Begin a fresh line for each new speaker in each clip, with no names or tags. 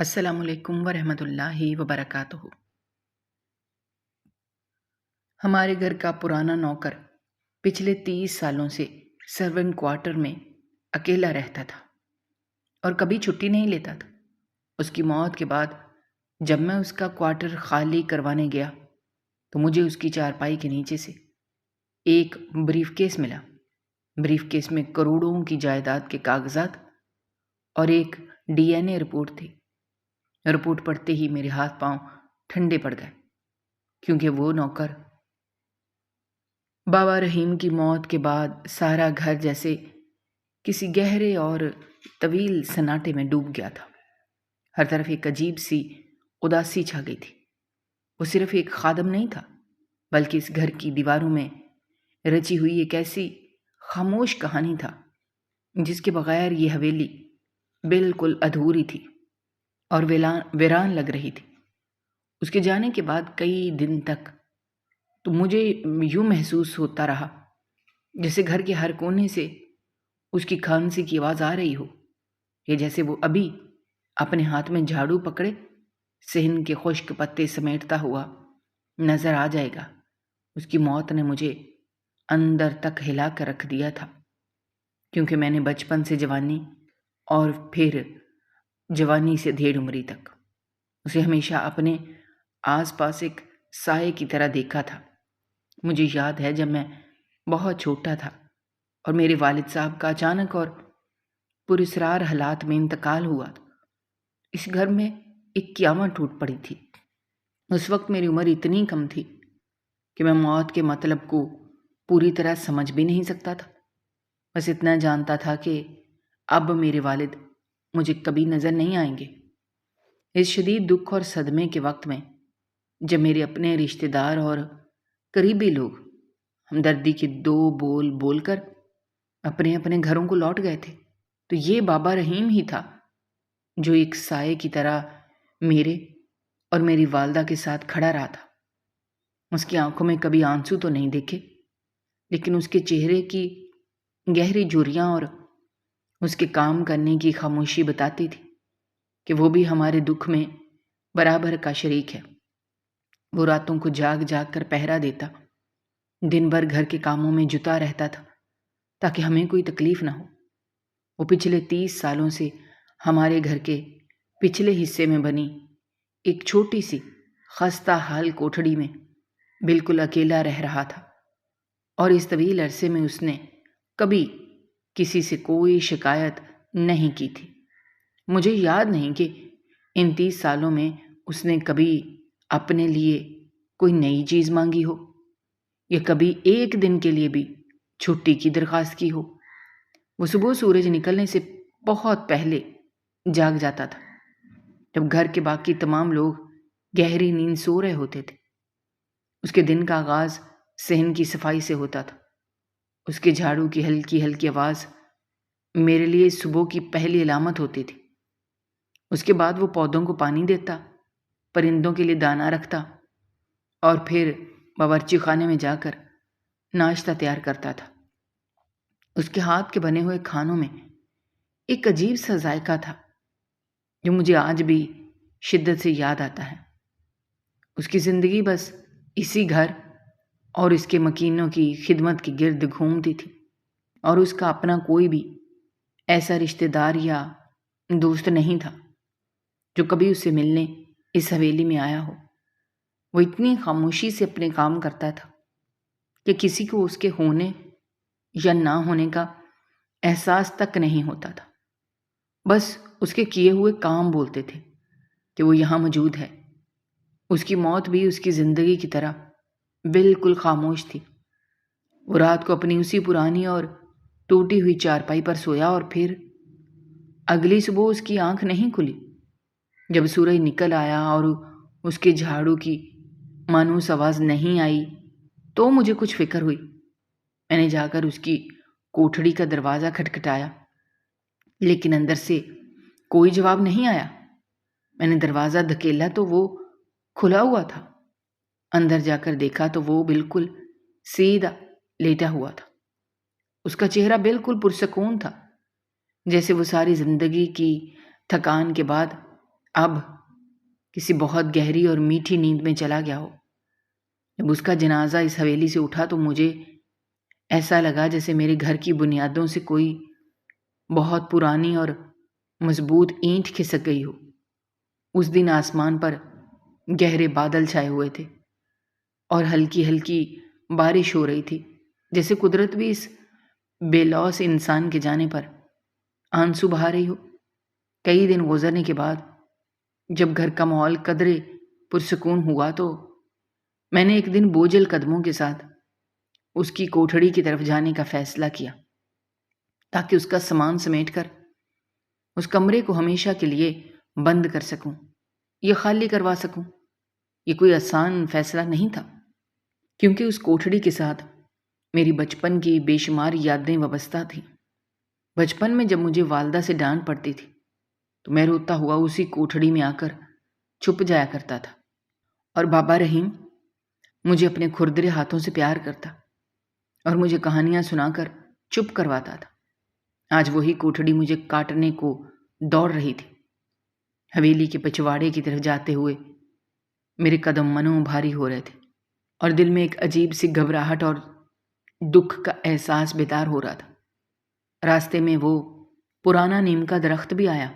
السلام علیکم ورحمۃ اللہ وبرکاتہ۔ ہمارے گھر کا پرانا نوکر پچھلے 30 سالوں سے سرونٹ کوارٹر میں اکیلا رہتا تھا اور کبھی چھٹی نہیں لیتا تھا۔ اس کی موت کے بعد جب میں اس کا کوارٹر خالی کروانے گیا تو مجھے اس کی چارپائی کے نیچے سے ایک بریف کیس ملا۔ بریف کیس میں کروڑوں کی جائیداد کے کاغذات اور ایک DNA رپورٹ تھی۔ رپورٹ پڑھتے ہی میرے ہاتھ پاؤں ٹھنڈے پڑ گئے، کیونکہ وہ نوکر بابا رحیم کی موت کے بعد سارا گھر جیسے کسی گہرے اور طویل سناٹے میں ڈوب گیا تھا۔ ہر طرف ایک عجیب سی اداسی چھا گئی تھی۔ وہ صرف ایک خادم نہیں تھا، بلکہ اس گھر کی دیواروں میں رچی ہوئی ایک ایسی خاموش کہانی تھا جس کے بغیر یہ حویلی بالکل ادھوری تھی اور ویران لگ رہی تھی۔ اس کے جانے کے بعد کئی دن تک تو مجھے یوں محسوس ہوتا رہا جیسے گھر کے ہر کونے سے اس کی کھانسی کی آواز آ رہی ہو، یا جیسے وہ ابھی اپنے ہاتھ میں جھاڑو پکڑے صحن کے خشک پتے سمیٹتا ہوا نظر آ جائے گا۔ اس کی موت نے مجھے اندر تک ہلا کر رکھ دیا تھا، کیونکہ میں نے بچپن سے جوانی اور پھر جوانی سے دھیڑ عمری تک اسے ہمیشہ اپنے آس پاس ایک سائے کی طرح دیکھا تھا۔ مجھے یاد ہے جب میں بہت چھوٹا تھا اور میرے والد صاحب کا اچانک اور پراسرار حالات میں انتقال ہوا تھا، اس گھر میں ایک قیامت ٹوٹ پڑی تھی۔ اس وقت میری عمر اتنی کم تھی کہ میں موت کے مطلب کو پوری طرح سمجھ بھی نہیں سکتا تھا۔ بس اتنا جانتا تھا کہ اب میرے والد مجھے کبھی نظر نہیں آئیں گے۔ اس شدید دکھ اور صدمے کے وقت میں جب میرے اپنے رشتہ دار اور قریبی لوگ ہمدردی کے 2 بول بول کر اپنے اپنے گھروں کو لوٹ گئے تھے، تو یہ بابا رحیم ہی تھا جو ایک سائے کی طرح میرے اور میری والدہ کے ساتھ کھڑا رہا تھا۔ اس کی آنکھوں میں کبھی آنسو تو نہیں دیکھے، لیکن اس کے چہرے کی گہری جھریاں اور اس کے کام کرنے کی خاموشی بتاتی تھی کہ وہ بھی ہمارے دکھ میں برابر کا شریک ہے۔ وہ راتوں کو جاگ جاگ کر پہرا دیتا، دن بھر گھر کے کاموں میں جتا رہتا تھا تاکہ ہمیں کوئی تکلیف نہ ہو۔ وہ پچھلے 30 سالوں سے ہمارے گھر کے پچھلے حصے میں بنی ایک چھوٹی سی خستہ حال کوٹھڑی میں بالکل اکیلا رہ رہا تھا، اور اس طویل عرصے میں اس نے کبھی کسی سے کوئی شکایت نہیں کی تھی۔ مجھے یاد نہیں کہ ان 30 سالوں میں اس نے کبھی اپنے لیے کوئی نئی چیز مانگی ہو، یا کبھی ایک دن کے لیے بھی چھٹی کی درخواست کی ہو۔ وہ صبح سورج نکلنے سے بہت پہلے جاگ جاتا تھا، جب گھر کے باقی تمام لوگ گہری نیند سو رہے ہوتے تھے۔ اس کے دن کا آغاز صحن کی صفائی سے ہوتا تھا۔ اس کے جھاڑو کی ہلکی ہلکی آواز میرے لیے صبح کی پہلی علامت ہوتی تھی۔ اس کے بعد وہ پودوں کو پانی دیتا، پرندوں کے لیے دانہ رکھتا اور پھر باورچی خانے میں جا کر ناشتہ تیار کرتا تھا۔ اس کے ہاتھ کے بنے ہوئے کھانوں میں ایک عجیب سا ذائقہ تھا جو مجھے آج بھی شدت سے یاد آتا ہے۔ اس کی زندگی بس اسی گھر اور اس کے مکینوں کی خدمت کے گرد گھومتی تھی، اور اس کا اپنا کوئی بھی ایسا رشتہ دار یا دوست نہیں تھا جو کبھی اسے ملنے اس حویلی میں آیا ہو۔ وہ اتنی خاموشی سے اپنے کام کرتا تھا کہ کسی کو اس کے ہونے یا نہ ہونے کا احساس تک نہیں ہوتا تھا۔ بس اس کے کیے ہوئے کام بولتے تھے کہ وہ یہاں موجود ہے۔ اس کی موت بھی اس کی زندگی کی طرح بالکل خاموش تھی۔ وہ رات کو اپنی اسی پرانی اور ٹوٹی ہوئی چارپائی پر سویا، اور پھر اگلی صبح اس کی آنکھ نہیں کھلی۔ جب سورج نکل آیا اور اس کے جھاڑو کی مانوس آواز نہیں آئی تو مجھے کچھ فکر ہوئی۔ میں نے جا کر اس کی کوٹھڑی کا دروازہ کھٹکھٹایا، لیکن اندر سے کوئی جواب نہیں آیا۔ میں نے دروازہ دھکیلا تو وہ کھلا ہوا تھا۔ اندر جا کر دیکھا تو وہ بالکل سیدھا لیٹا ہوا تھا۔ اس کا چہرہ بالکل پرسکون تھا، جیسے وہ ساری زندگی کی تھکان کے بعد اب کسی بہت گہری اور میٹھی نیند میں چلا گیا ہو۔ جب اس کا جنازہ اس حویلی سے اٹھا تو مجھے ایسا لگا جیسے میرے گھر کی بنیادوں سے کوئی بہت پرانی اور مضبوط اینٹ کھسک گئی ہو۔ اس دن آسمان پر گہرے بادل چھائے ہوئے تھے اور ہلکی ہلکی بارش ہو رہی تھی، جیسے قدرت بھی اس بے لوث انسان کے جانے پر آنسو بہا رہی ہو۔ کئی دن گزرنے کے بعد جب گھر کا ماحول قدرے پرسکون ہوا تو میں نے ایک دن بوجھل قدموں کے ساتھ اس کی کوٹھڑی کی طرف جانے کا فیصلہ کیا تاکہ اس کا سامان سمیٹ کر اس کمرے کو ہمیشہ کے لیے بند کر سکوں یا خالی کروا سکوں۔ یہ کوئی آسان فیصلہ نہیں تھا، کیونکہ اس کوٹھڑی کے ساتھ میری بچپن کی بے شمار یادیں وابستہ تھیں۔ بچپن میں جب مجھے والدہ سے ڈانٹ پڑتی تھی تو میں روتا ہوا اسی کوٹھڑی میں آ کر چھپ جایا کرتا تھا، اور بابا رحیم مجھے اپنے کھردرے ہاتھوں سے پیار کرتا اور مجھے کہانیاں سنا کر چپ کرواتا تھا۔ آج وہی کوٹھڑی مجھے کاٹنے کو دوڑ رہی تھی۔ حویلی کے پچھواڑے کی طرف جاتے ہوئے میرے قدم منوں بھاری ہو رہے تھے اور دل میں ایک عجیب سی گھبراہٹ اور دکھ کا احساس بیدار ہو رہا تھا۔ راستے میں وہ پرانا نیم کا درخت بھی آیا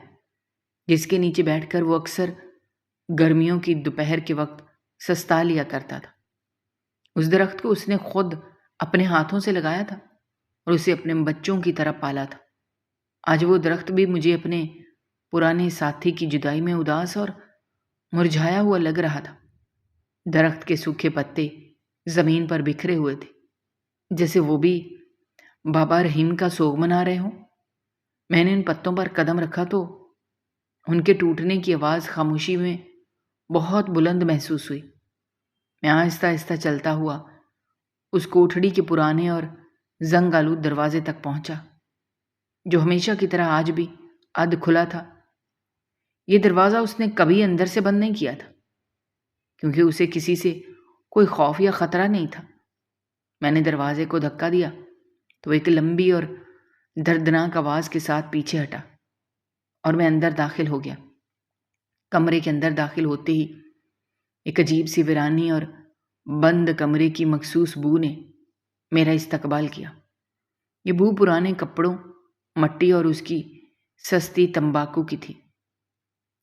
جس کے نیچے بیٹھ کر وہ اکثر گرمیوں کی دوپہر کے وقت سستا لیا کرتا تھا۔ اس درخت کو اس نے خود اپنے ہاتھوں سے لگایا تھا اور اسے اپنے بچوں کی طرح پالا تھا۔ آج وہ درخت بھی مجھے اپنے پرانے ساتھی کی جدائی میں اداس اور مرجھایا ہوا لگ رہا تھا۔ درخت کے سوکھے پتے زمین پر بکھرے ہوئے تھے، جیسے وہ بھی بابا رحیم کا سوگ منا رہے ہوں۔ میں نے ان پتوں پر قدم رکھا تو ان کے ٹوٹنے کی آواز خاموشی میں بہت بلند محسوس ہوئی۔ میں آہستہ آہستہ چلتا ہوا اس کوٹھڑی کے پرانے اور زنگ آلود دروازے تک پہنچا، جو ہمیشہ کی طرح آج بھی ادھ کھلا تھا۔ یہ دروازہ اس نے کبھی اندر سے بند نہیں کیا تھا، کیونکہ اسے کسی سے کوئی خوف یا خطرہ نہیں تھا۔ میں نے دروازے کو دھکا دیا تو ایک لمبی اور دردناک آواز کے ساتھ پیچھے ہٹا اور میں اندر داخل ہو گیا۔ کمرے کے اندر داخل ہوتے ہی ایک عجیب سی ویرانی اور بند کمرے کی مخصوص بو نے میرا استقبال کیا۔ یہ بو پرانے کپڑوں، مٹی اور اس کی سستی تمباکو کی تھی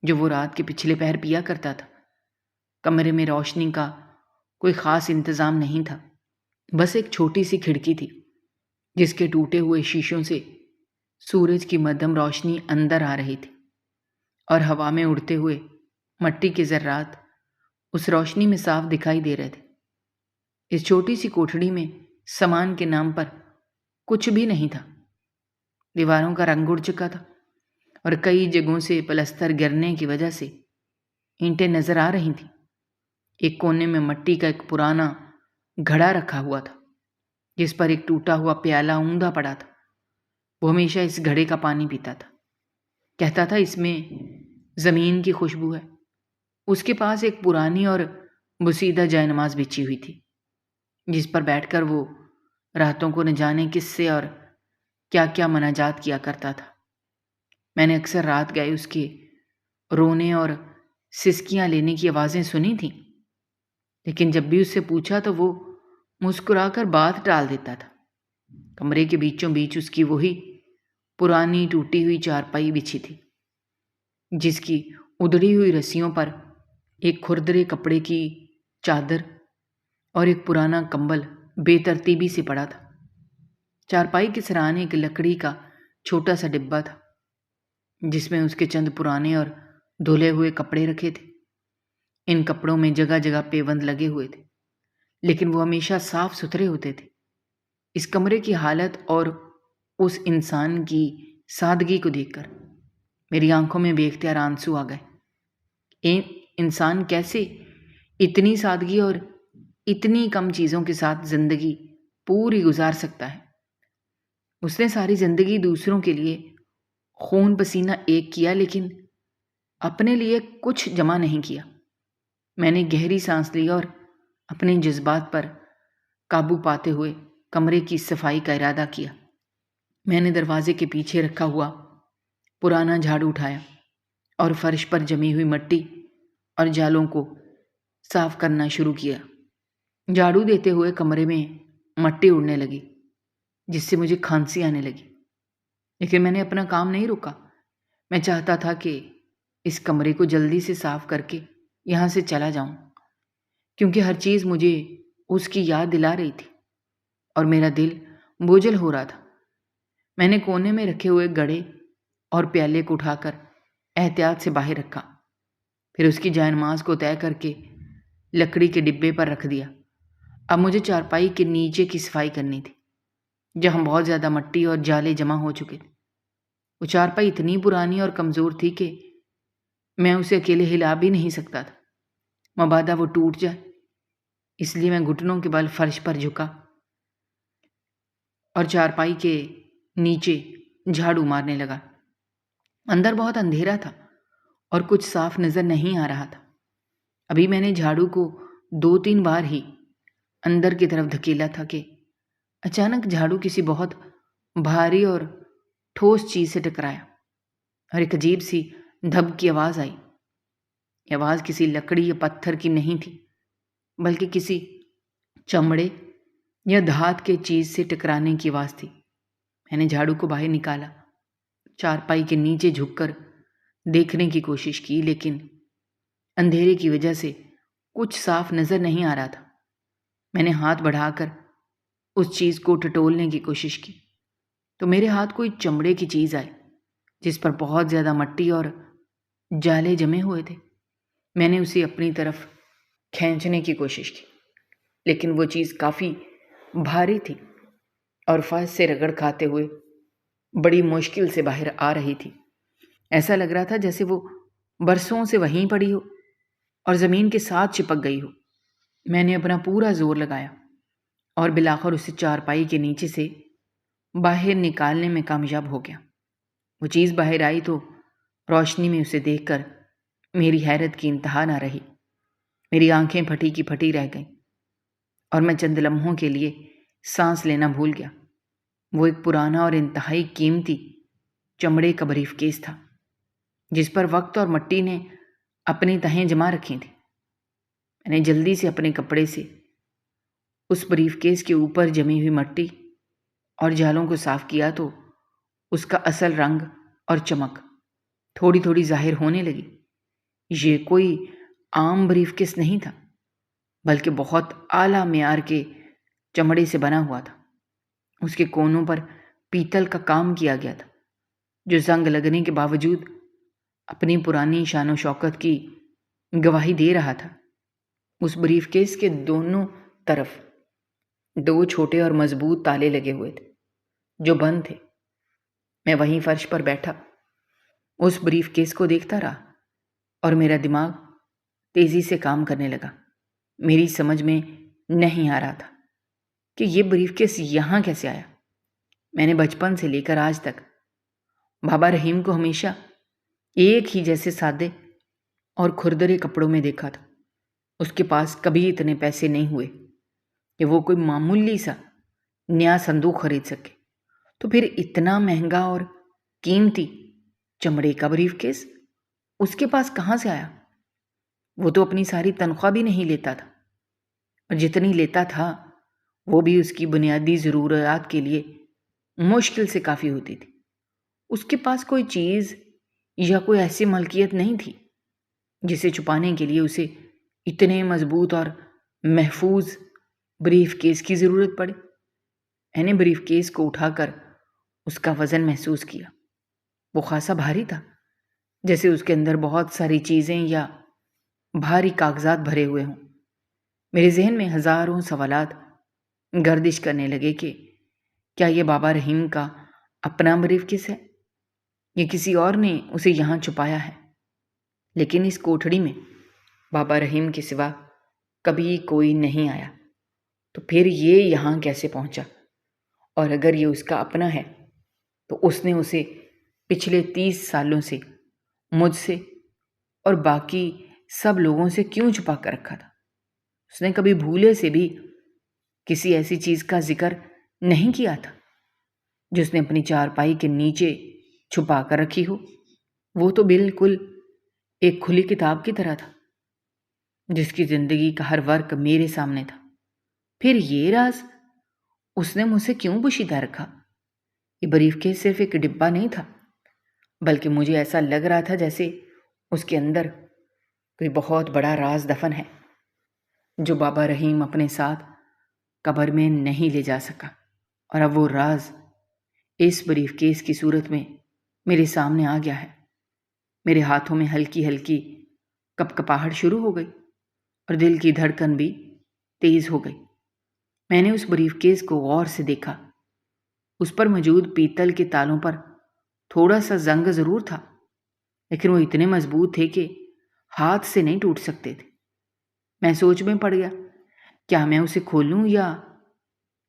جو وہ رات کے پچھلے پہر پیا کرتا تھا۔ کمرے میں روشنی کا کوئی خاص انتظام نہیں تھا، بس ایک چھوٹی سی کھڑکی تھی جس کے ٹوٹے ہوئے شیشوں سے سورج کی مدھم روشنی اندر آ رہی تھی اور ہوا میں اڑتے ہوئے مٹی کے ذرات اس روشنی میں صاف دکھائی دے رہے تھے۔ اس چھوٹی سی کوٹھڑی میں سامان کے نام پر کچھ بھی نہیں تھا۔ دیواروں کا رنگ اڑ چکا تھا اور کئی جگہوں سے پلستر گرنے کی وجہ سے اینٹیں نظر آ رہی تھیں۔ ایک کونے میں مٹی کا ایک پرانا گھڑا رکھا ہوا تھا جس پر ایک ٹوٹا ہوا پیالہ اوندا پڑا تھا۔ وہ ہمیشہ اس گھڑے کا پانی پیتا تھا، کہتا تھا اس میں زمین کی خوشبو ہے۔ اس کے پاس ایک پرانی اور بوسیدہ جائے نماز بچھی ہوئی تھی جس پر بیٹھ کر وہ راتوں کو نہ جانے کس سے اور کیا کیا مناجات کیا کرتا تھا۔ میں نے اکثر رات گئے اس کے رونے اور سسکیاں لینے کی آوازیں سنی تھیں، لیکن جب بھی اس سے پوچھا تو وہ مسکرا کر بات ٹال دیتا تھا۔ کمرے کے بیچوں بیچ اس کی وہی پرانی ٹوٹی ہوئی چارپائی بچھی تھی جس کی ادھڑی ہوئی رسیوں پر ایک کھردرے کپڑے کی چادر اور ایک پرانا کمبل بے ترتیبی سے پڑا تھا۔ چارپائی کے سرانے ایک لکڑی کا چھوٹا سا ڈبہ تھا جس میں اس کے چند پرانے اور دھلے ہوئے کپڑے رکھے تھے۔ ان کپڑوں میں جگہ جگہ پیوند لگے ہوئے تھے، لیکن وہ ہمیشہ صاف ستھرے ہوتے تھے۔ اس کمرے کی حالت اور اس انسان کی سادگی کو دیکھ کر میری آنکھوں میں بے اختیار آنسو آ گئے۔ انسان کیسے اتنی سادگی اور اتنی کم چیزوں کے ساتھ زندگی پوری گزار سکتا ہے؟ اس نے ساری زندگی دوسروں کے لیے خون پسینہ ایک کیا، لیکن اپنے لیے کچھ جمع نہیں کیا۔ میں نے گہری سانس لی اور اپنے جذبات پر قابو پاتے ہوئے کمرے کی صفائی کا ارادہ کیا۔ میں نے دروازے کے پیچھے رکھا ہوا پرانا جھاڑو اٹھایا اور فرش پر جمی ہوئی مٹی اور جالوں کو صاف کرنا شروع کیا۔ جھاڑو دیتے ہوئے کمرے میں مٹی اڑنے لگی، جس سے مجھے کھانسی آنے لگی، لیکن میں نے اپنا کام نہیں روکا۔ میں چاہتا تھا کہ اس کمرے کو جلدی سے صاف کر کے یہاں سے چلا جاؤں، کیونکہ ہر چیز مجھے اس کی یاد دلا رہی تھی اور میرا دل بوجھل ہو رہا تھا۔ میں نے کونے میں رکھے ہوئے گڑے اور پیالے کو اٹھا کر احتیاط سے باہر رکھا، پھر اس کی جائے نماز کو طے کر کے لکڑی کے ڈبے پر رکھ دیا۔ اب مجھے چارپائی کے نیچے کی صفائی کرنی تھی، جہاں بہت زیادہ مٹی اور جالے جمع ہو چکے تھے۔ وہ چارپائی اتنی پرانی اور کمزور تھی کہ میں اسے اکیلے ہلا بھی نہیں سکتا تھا، مبادا وہ ٹوٹ جائے۔ اس لیے میں گھٹنوں کے بل فرش پر جھکا اور چارپائی کے نیچے جھاڑو مارنے لگا۔ اندر بہت اندھیرا تھا اور کچھ صاف نظر نہیں آ رہا تھا۔ ابھی میں نے جھاڑو کو 2-3 بار ہی اندر کی طرف دھکیلا تھا کہ اچانک جھاڑو کسی بہت بھاری اور ٹھوس چیز سے ٹکرایا اور ایک عجیب سی دھب کی آواز آئی۔ یہ آواز کسی لکڑی یا پتھر کی نہیں تھی، بلکہ کسی چمڑے یا دھات کے چیز سے ٹکرانے کی آواز تھی۔ میں نے جھاڑو کو باہر نکالا، چارپائی کے نیچے جھک کر دیکھنے کی کوشش کی، لیکن اندھیرے کی وجہ سے کچھ صاف نظر نہیں آ رہا تھا۔ میں نے ہاتھ بڑھا کر اس چیز کو ٹٹولنے کی کوشش کی تو میرے ہاتھ کوئی چمڑے کی چیز آئی، جس پر بہت زیادہ مٹی اور جالے جمے ہوئے تھے۔ میں نے اسے اپنی طرف کھینچنے کی کوشش کی، لیکن وہ چیز کافی بھاری تھی اور فرش سے رگڑ کھاتے ہوئے بڑی مشکل سے باہر آ رہی تھی۔ ایسا لگ رہا تھا جیسے وہ برسوں سے وہیں پڑی ہو اور زمین کے ساتھ چپک گئی ہو۔ میں نے اپنا پورا زور لگایا اور بالآخر اسے چارپائی کے نیچے سے باہر نکالنے میں کامیاب ہو گیا۔ وہ چیز باہر آئی تو روشنی میں اسے دیکھ کر میری حیرت کی انتہا نہ رہی۔ میری آنکھیں پھٹی کی پھٹی رہ گئیں اور میں چند لمحوں کے لیے سانس لینا بھول گیا۔ وہ ایک پرانا اور انتہائی قیمتی چمڑے کا بریف کیس تھا، جس پر وقت اور مٹی نے اپنی تہیں جما رکھی تھیں۔ میں نے جلدی سے اپنے کپڑے سے اس بریف کیس کے اوپر جمی ہوئی مٹی اور جالوں کو صاف کیا تو اس کا اصل رنگ اور چمک تھوڑی تھوڑی ظاہر ہونے لگی۔ یہ کوئی عام بریف کیس نہیں تھا، بلکہ بہت اعلیٰ معیار کے چمڑے سے بنا ہوا تھا۔ اس کے کونوں پر پیتل کا کام کیا گیا تھا، جو زنگ لگنے کے باوجود اپنی پرانی شان و شوکت کی گواہی دے رہا تھا۔ اس بریف کیس کے دونوں طرف 2 چھوٹے اور مضبوط تالے لگے ہوئے تھے، جو بند تھے۔ میں وہیں فرش پر بیٹھا اس بریف کیس کو دیکھتا رہا اور میرا دماغ تیزی سے کام کرنے لگا۔ میری سمجھ میں نہیں آ رہا تھا کہ یہ بریف کیس یہاں کیسے آیا۔ میں نے بچپن سے لے کر آج تک بابا رحیم کو ہمیشہ ایک ہی جیسے سادے اور کھردرے کپڑوں میں دیکھا تھا۔ اس کے پاس کبھی اتنے پیسے نہیں ہوئے کہ وہ کوئی معمولی سا نیا صندوق خرید سکے، تو پھر اتنا مہنگا اور قیمتی چمڑے کا بریف کیس اس کے پاس کہاں سے آیا؟ وہ تو اپنی ساری تنخواہ بھی نہیں لیتا تھا، اور جتنی لیتا تھا وہ بھی اس کی بنیادی ضروریات کے لیے مشکل سے کافی ہوتی تھی۔ اس کے پاس کوئی چیز یا کوئی ایسی ملکیت نہیں تھی جسے چھپانے کے لیے اسے اتنے مضبوط اور محفوظ بریف کیس کی ضرورت پڑے۔ میں نے بریف کیس کو اٹھا کر اس کا وزن محسوس کیا۔ وہ خاصا بھاری تھا، جیسے اس کے اندر بہت ساری چیزیں یا بھاری کاغذات بھرے ہوئے ہوں۔ میرے ذہن میں ہزاروں سوالات گردش کرنے لگے کہ کیا یہ بابا رحیم کا اپنا بریف کیس ہے یا کسی اور نے اسے یہاں چھپایا ہے؟ لیکن اس کوٹھڑی میں بابا رحیم کے سوا کبھی کوئی نہیں آیا، تو پھر یہ یہاں کیسے پہنچا؟ اور اگر یہ اس کا اپنا ہے تو اس نے اسے پچھلے 30 سالوں سے مجھ سے اور باقی سب لوگوں سے کیوں چھپا کر رکھا تھا؟ اس نے کبھی بھولے سے بھی کسی ایسی چیز کا ذکر نہیں کیا تھا جس نے اپنی چارپائی کے نیچے چھپا کر رکھی ہو۔ وہ تو بالکل ایک کھلی کتاب کی طرح تھا جس کی زندگی کا ہر ورق میرے سامنے تھا۔ پھر یہ راز اس نے مجھ سے کیوں پوشیدہ رکھا؟ یہ بریف کیس صرف ایک ڈبہ نہیں تھا، بلکہ مجھے ایسا لگ رہا تھا جیسے اس کے اندر کوئی بہت بڑا راز دفن ہے جو بابا رحیم اپنے ساتھ قبر میں نہیں لے جا سکا، اور اب وہ راز اس بریف کیس کی صورت میں میرے سامنے آ گیا ہے۔ میرے ہاتھوں میں ہلکی ہلکی کپکپاہٹ شروع ہو گئی اور دل کی دھڑکن بھی تیز ہو گئی۔ میں نے اس بریف کیس کو غور سے دیکھا۔ اس پر موجود پیتل کے تالوں پر تھوڑا سا زنگ ضرور تھا، لیکن وہ اتنے مضبوط تھے کہ ہاتھ سے نہیں ٹوٹ سکتے تھے۔ میں سوچ میں پڑ گیا، کیا میں اسے کھولوں یا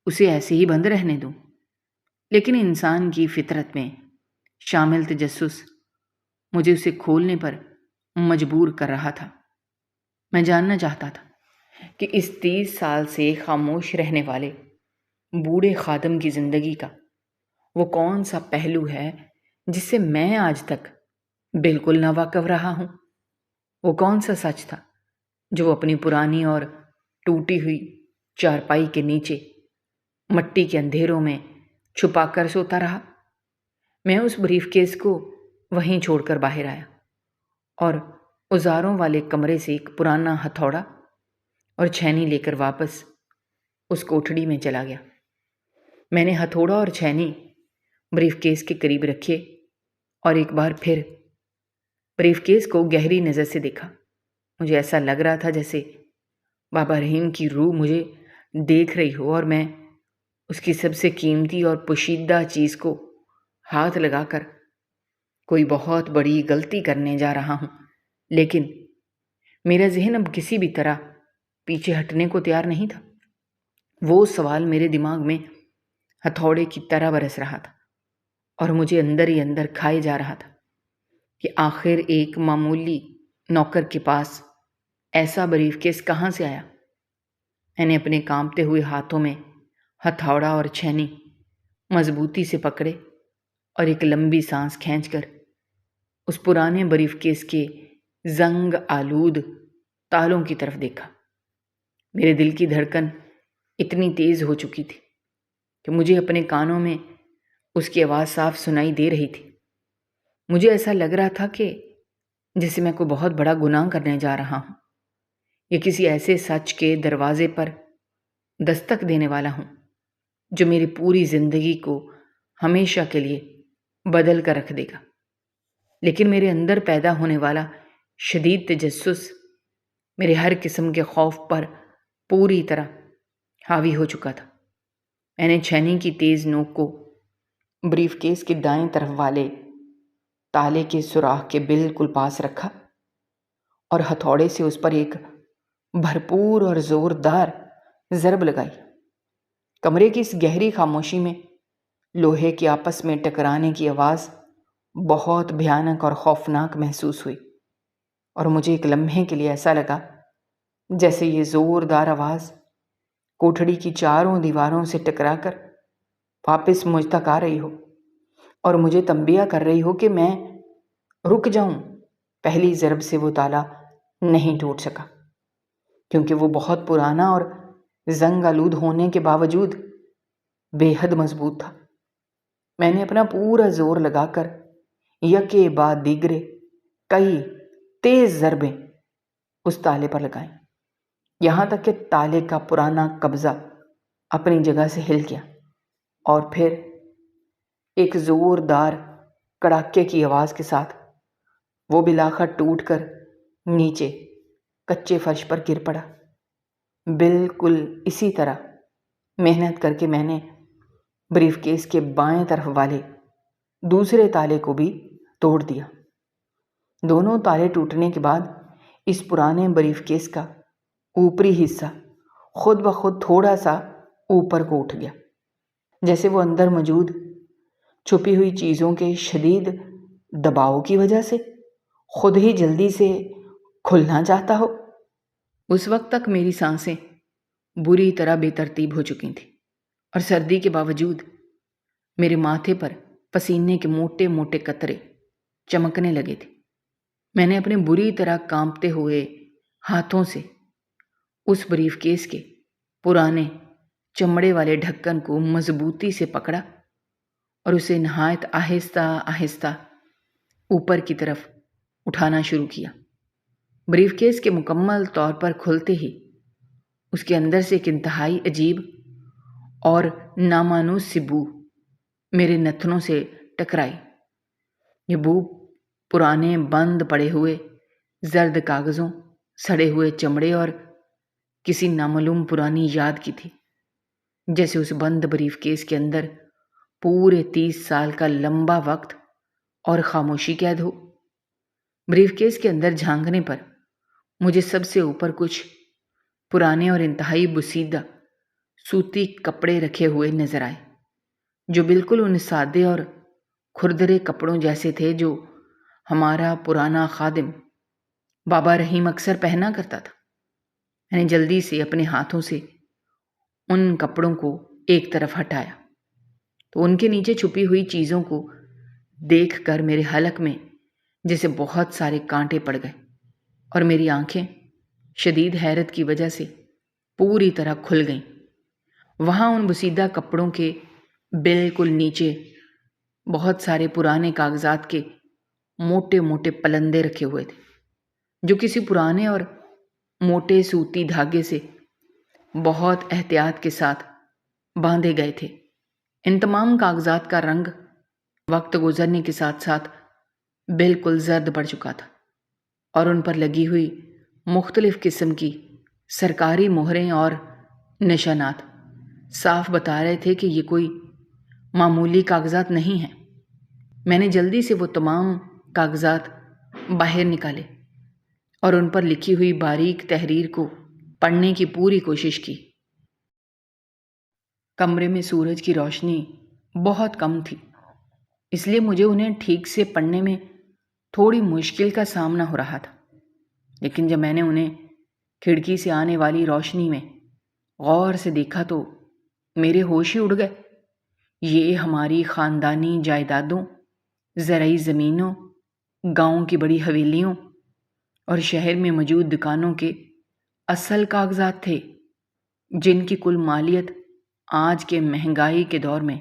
اسے ایسے ہی بند رہنے دوں؟ لیکن انسان کی فطرت میں شامل تجسس مجھے اسے کھولنے پر مجبور کر رہا تھا۔ میں جاننا چاہتا تھا کہ اس 30 سال سے خاموش رہنے والے بوڑھے خادم کی زندگی کا وہ کون سا پہلو ہے جس سے میں آج تک بالکل ناواقف رہا ہوں۔ وہ کون سا سچ تھا جو وہ اپنی پرانی اور ٹوٹی ہوئی چارپائی کے نیچے مٹی کے اندھیروں میں چھپا کر سوتا رہا۔ میں اس بریف کیس کو وہیں چھوڑ کر باہر آیا اور اوزاروں والے کمرے سے ایک پرانا ہتھوڑا اور چھینی لے کر واپس اس کوٹھڑی میں چلا گیا۔ میں نے ہتھوڑا اور چھینی بریف کیس کے قریب رکھے اور ایک بار پھر بریف کیس کو گہری نظر سے دیکھا۔ مجھے ایسا لگ رہا تھا جیسے بابا رحیم کی روح مجھے دیکھ رہی ہو اور میں اس کی سب سے قیمتی اور پوشیدہ چیز کو ہاتھ لگا کر کوئی بہت بڑی غلطی کرنے جا رہا ہوں۔ لیکن میرا ذہن اب کسی بھی طرح پیچھے ہٹنے کو تیار نہیں تھا۔ وہ سوال میرے دماغ میں ہتھوڑے کی طرح برس رہا تھا اور مجھے اندر ہی اندر کھائے جا رہا تھا کہ آخر ایک معمولی نوکر کے پاس ایسا بریف کیس کہاں سے آیا۔ میں نے اپنے کانپتے ہوئے ہاتھوں میں ہتھوڑا اور چھینی مضبوطی سے پکڑے اور ایک لمبی سانس کھینچ کر اس پرانے بریف کیس کے زنگ آلود تالوں کی طرف دیکھا۔ میرے دل کی دھڑکن اتنی تیز ہو چکی تھی کہ مجھے اپنے کانوں میں اس کی آواز صاف سنائی دے رہی تھی۔ مجھے ایسا لگ رہا تھا کہ جیسے میں کوئی بہت بڑا گناہ کرنے جا رہا ہوں یا کسی ایسے سچ کے دروازے پر دستک دینے والا ہوں جو میری پوری زندگی کو ہمیشہ کے لیے بدل کر رکھ دے گا۔ لیکن میرے اندر پیدا ہونے والا شدید تجسس میرے ہر قسم کے خوف پر پوری طرح حاوی ہو چکا تھا۔ میں نے چھینی کی تیز نوک کو بریف کیس کے دائیں طرف والے تالے کے سوراخ کے بالکل پاس رکھا اور ہتھوڑے سے اس پر ایک بھرپور اور زوردار ضرب لگائی۔ کمرے کی اس گہری خاموشی میں لوہے کے آپس میں ٹکرانے کی آواز بہت بھیانک اور خوفناک محسوس ہوئی، اور مجھے ایک لمحے کے لیے ایسا لگا جیسے یہ زوردار آواز کوٹھڑی کی چاروں دیواروں سے ٹکرا کر واپس مجھ تک آ رہی ہو اور مجھے تنبیہ کر رہی ہو کہ میں رک جاؤں۔ پہلی ضرب سے وہ تالا نہیں ٹوٹ سکا کیونکہ وہ بہت پرانا اور زنگ آلود ہونے کے باوجود بے حد مضبوط تھا۔ میں نے اپنا پورا زور لگا کر یکے بعد دیگرے کئی تیز ضربیں اس تالے پر لگائیں، یہاں تک کہ تالے کا پرانا قبضہ اپنی جگہ سے ہل گیا، اور پھر ایک زوردار کڑاکے کی آواز کے ساتھ وہ بلاخر ٹوٹ کر نیچے کچے فرش پر گر پڑا۔ بالکل اسی طرح محنت کر کے میں نے بریف کیس کے بائیں طرف والے دوسرے تالے کو بھی توڑ دیا۔ دونوں تالے ٹوٹنے کے بعد اس پرانے بریف کیس کا اوپری حصہ خود بخود تھوڑا سا اوپر کو اٹھ گیا، جیسے وہ اندر موجود چھپی ہوئی چیزوں کے شدید دباؤ کی وجہ سے خود ہی جلدی سے کھلنا چاہتا ہو۔ اس وقت تک میری سانسیں بری طرح بے ترتیب ہو چکی تھیں اور سردی کے باوجود میرے ماتھے پر پسینے کے موٹے موٹے قطرے چمکنے لگے تھے۔ میں نے اپنے بری طرح کانپتے ہوئے ہاتھوں سے اس بریف کیس کے پرانے چمڑے والے ڈھکن کو مضبوطی سے پکڑا اور اسے نہایت آہستہ آہستہ اوپر کی طرف اٹھانا شروع کیا۔ بریف کیس کے مکمل طور پر کھلتے ہی اس کے اندر سے ایک انتہائی عجیب اور نامانوس سی بو میرے نتنوں سے ٹکرائی۔ یہ بو پرانے بند پڑے ہوئے زرد کاغذوں، سڑے ہوئے چمڑے اور کسی نامعلوم پرانی یاد کی تھی، جیسے اس بند بریف کیس کے اندر پورے 30 سال کا لمبا وقت اور خاموشی قید ہو۔ بریف کیس کے اندر جھانکنے پر مجھے سب سے اوپر کچھ پرانے اور انتہائی بسیدہ سوتی کپڑے رکھے ہوئے نظر آئے، جو بالکل ان سادے اور کھردرے کپڑوں جیسے تھے جو ہمارا پرانا خادم بابا رحیم اکثر پہنا کرتا تھا۔ میں نے جلدی سے اپنے ہاتھوں سے ان کپڑوں کو ایک طرف ہٹایا تو ان کے نیچے چھپی ہوئی چیزوں کو دیکھ کر میرے حلق میں جیسے بہت سارے کانٹے پڑ گئے اور میری آنکھیں شدید حیرت کی وجہ سے پوری طرح کھل گئیں۔ وہاں ان بسیدہ کپڑوں کے بالکل نیچے بہت سارے پرانے کاغذات کے موٹے موٹے پلندے رکھے ہوئے تھے، جو کسی پرانے اور موٹے سوتی دھاگے سے بہت احتیاط کے ساتھ باندھے گئے تھے۔ ان تمام کاغذات کا رنگ وقت گزرنے کے ساتھ ساتھ بالکل زرد پڑ چکا تھا اور ان پر لگی ہوئی مختلف قسم کی سرکاری مہریں اور نشانات صاف بتا رہے تھے کہ یہ کوئی معمولی کاغذات نہیں ہیں۔ میں نے جلدی سے وہ تمام کاغذات باہر نکالے اور ان پر لکھی ہوئی باریک تحریر کو پڑھنے کی پوری کوشش کی۔ کمرے میں سورج کی روشنی بہت کم تھی، اس لیے مجھے انہیں ٹھیک سے پڑھنے میں تھوڑی مشکل کا سامنا ہو رہا تھا، لیکن جب میں نے انہیں کھڑکی سے آنے والی روشنی میں غور سے دیکھا تو میرے ہوش ہی اڑ گئے۔ یہ ہماری خاندانی جائیدادوں، زرعی زمینوں، گاؤں کی بڑی حویلیوں اور شہر میں موجود دکانوں کے اصل کاغذات تھے، جن کی کل مالیت آج کے مہنگائی کے دور میں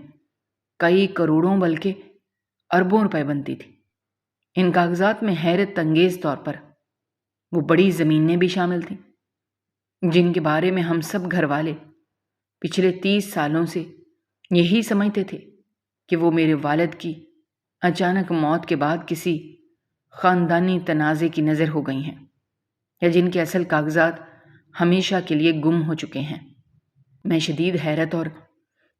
کئی کروڑوں بلکہ اربوں روپے بنتی تھی۔ ان کاغذات میں حیرت انگیز طور پر وہ بڑی زمینیں بھی شامل تھیں، جن کے بارے میں ہم سب گھر والے پچھلے 30 سالوں سے یہی سمجھتے تھے کہ وہ میرے والد کی اچانک موت کے بعد کسی خاندانی تنازع کی نظر ہو گئی ہیں، یا جن کے اصل کاغذات ہمیشہ کے لیے گم ہو چکے ہیں۔ میں شدید حیرت اور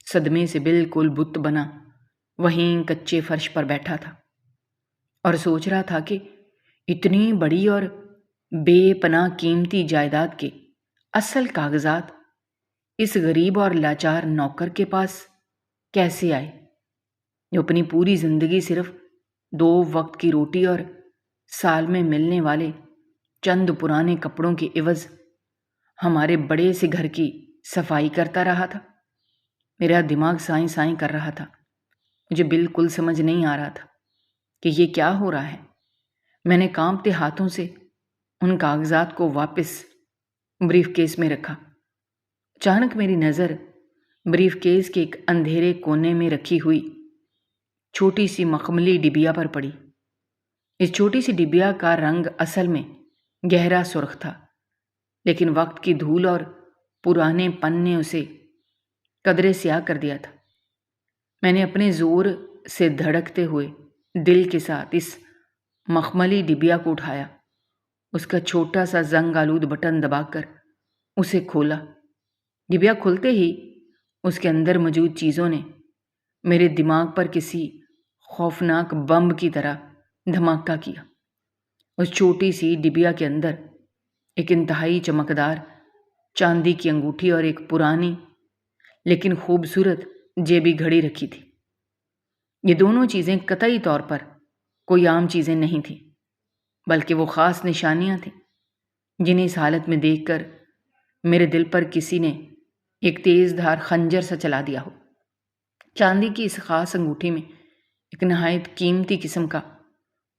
صدمے سے بالکل بت بنا وہیں کچے فرش پر بیٹھا تھا اور سوچ رہا تھا کہ اتنی بڑی اور بے پناہ قیمتی جائیداد کے اصل کاغذات اس غریب اور لاچار نوکر کے پاس کیسے آئے، جو اپنی پوری زندگی صرف 2 وقت کی روٹی اور سال میں ملنے والے چند پرانے کپڑوں کے عوض ہمارے بڑے سے گھر کی صفائی کرتا رہا تھا۔ میرا دماغ سائیں سائیں کر رہا تھا، مجھے بالکل سمجھ نہیں آ رہا تھا کہ یہ کیا ہو رہا ہے۔ میں نے کانپتے ہاتھوں سے ان کاغذات کو واپس بریف کیس میں رکھا۔ اچانک میری نظر بریف کیس کے ایک اندھیرے کونے میں رکھی ہوئی چھوٹی سی مخملی ڈبیا پر پڑی۔ اس چھوٹی سی ڈبیا کا رنگ اصل میں گہرا سرخ تھا، لیکن وقت کی دھول اور پرانے پن نے اسے قدرے سیاہ کر دیا تھا۔ میں نے اپنے زور سے دھڑکتے ہوئے دل کے ساتھ اس مخملی ڈبیا کو اٹھایا، اس کا چھوٹا سا زنگ آلود بٹن دبا کر اسے کھولا۔ ڈبیا کھلتے ہی اس کے اندر موجود چیزوں نے میرے دماغ پر کسی خوفناک بم کی طرح دھماکہ کیا۔ اس چھوٹی سی ڈبیا کے اندر ایک انتہائی چمکدار چاندی کی انگوٹھی اور ایک پرانی لیکن خوبصورت جیبی گھڑی رکھی تھی۔ یہ دونوں چیزیں قطعی طور پر کوئی عام چیزیں نہیں تھیں، بلکہ وہ خاص نشانیاں تھیں جنہیں اس حالت میں دیکھ کر میرے دل پر کسی نے ایک تیز دھار خنجر سا چلا دیا ہو۔ چاندی کی اس خاص انگوٹھی میں ایک نہایت قیمتی قسم کا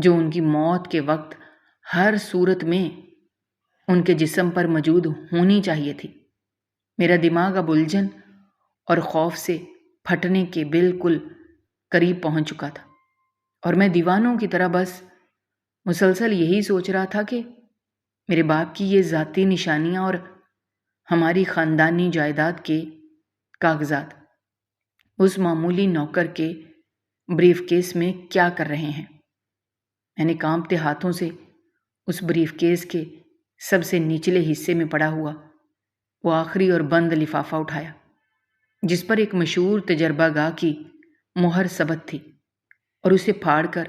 جو ان کی موت کے وقت ہر صورت میں ان کے جسم پر موجود ہونی چاہیے تھی۔ میرا دماغ اب الجھن اور خوف سے پھٹنے کے بالکل قریب پہنچ چکا تھا، اور میں دیوانوں کی طرح بس مسلسل یہی سوچ رہا تھا کہ میرے باپ کی یہ ذاتی نشانیاں اور ہماری خاندانی جائیداد کے کاغذات اس معمولی نوکر کے بریف کیس میں کیا کر رہے ہیں۔ میں نے کانپتے ہاتھوں سے اس بریف کیس کے سب سے نچلے حصے میں پڑا ہوا وہ آخری اور بند لفافہ اٹھایا، جس پر ایک مشہور تجربہ گاہ کی مہر ثبت تھی، اور اسے پھاڑ کر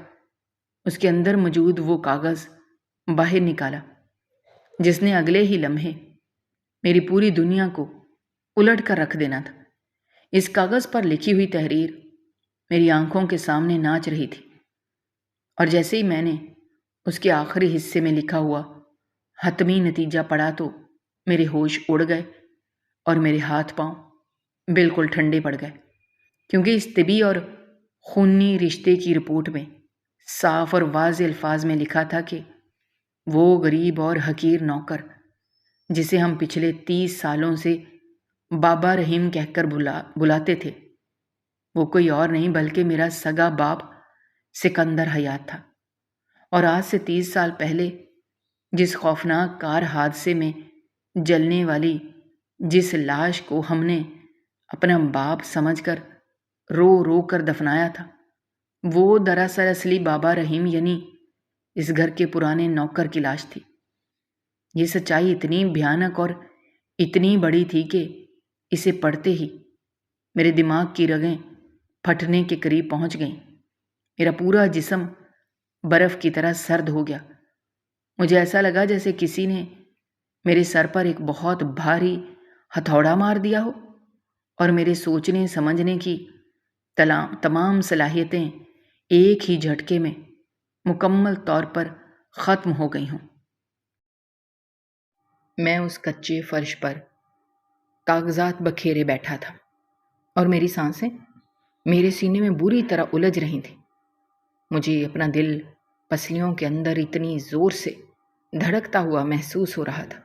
اس کے اندر موجود وہ کاغذ باہر نکالا جس نے اگلے ہی لمحے میری پوری دنیا کو الٹ کر رکھ دینا تھا۔ اس کاغذ پر لکھی ہوئی تحریر میری آنکھوں کے سامنے ناچ رہی تھی، اور جیسے ہی میں نے اس کے آخری حصے میں لکھا ہوا حتمی نتیجہ پڑھا تو میرے ہوش اڑ گئے اور میرے ہاتھ پاؤں بالکل ٹھنڈے پڑ گئے، کیونکہ اس طبی اور خونی رشتے کی رپورٹ میں صاف اور واضح الفاظ میں لکھا تھا کہ وہ غریب اور حقیر نوکر جسے ہم پچھلے 30 سالوں سے بابا رحیم کہہ کر بلاتے تھے، وہ کوئی اور نہیں بلکہ میرا سگا باپ سکندر حیات تھا، اور آج سے 30 سال پہلے جس خوفناک کار حادثے میں جلنے والی جس لاش کو ہم نے اپنا باپ سمجھ کر رو رو کر دفنایا تھا، وہ دراصل اصلی بابا رحیم یعنی اس گھر کے پرانے نوکر کی لاش تھی۔ یہ سچائی اتنی بھیانک اور اتنی بڑی تھی کہ اسے پڑھتے ہی میرے دماغ کی رگیں پھٹنے کے قریب پہنچ گئیں۔ میرا پورا جسم برف کی طرح سرد ہو گیا۔ مجھے ایسا لگا جیسے کسی نے میرے سر پر ایک بہت بھاری ہتھوڑا مار دیا ہو، اور میرے سوچنے سمجھنے کی تمام صلاحیتیں ایک ہی جھٹکے میں مکمل طور پر ختم ہو گئی ہوں۔ میں اس کچے فرش پر کاغذات بکھیرے بیٹھا تھا، اور میری سانسیں میرے سینے میں بری طرح الجھ رہی تھیں۔ مجھے اپنا دل پسلیوں کے اندر اتنی زور سے دھڑکتا ہوا محسوس ہو رہا تھا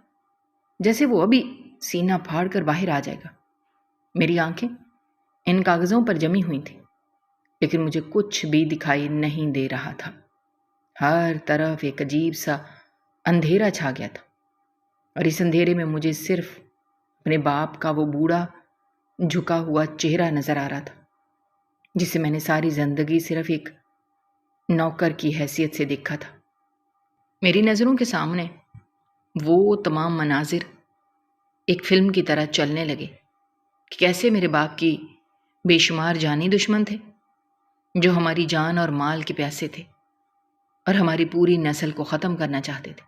جیسے وہ ابھی سینہ پھاڑ کر باہر آ جائے گا۔ میری آنکھیں ان کاغذوں پر جمی ہوئی تھیں، لیکن مجھے کچھ بھی دکھائی نہیں دے رہا تھا۔ ہر طرف ایک عجیب سا اندھیرا چھا گیا تھا، اور اس اندھیرے میں مجھے صرف اپنے باپ کا وہ بوڑھا جھکا ہوا چہرہ نظر آ رہا تھا، جسے میں نے ساری زندگی صرف ایک نوکر کی حیثیت سے دیکھا تھا۔ میری نظروں کے سامنے وہ تمام مناظر ایک فلم کی طرح چلنے لگے کہ کیسے میرے باپ کی بے شمار جانی دشمن تھے جو ہماری جان اور مال کے پیاسے تھے، اور ہماری پوری نسل کو ختم کرنا چاہتے تھے۔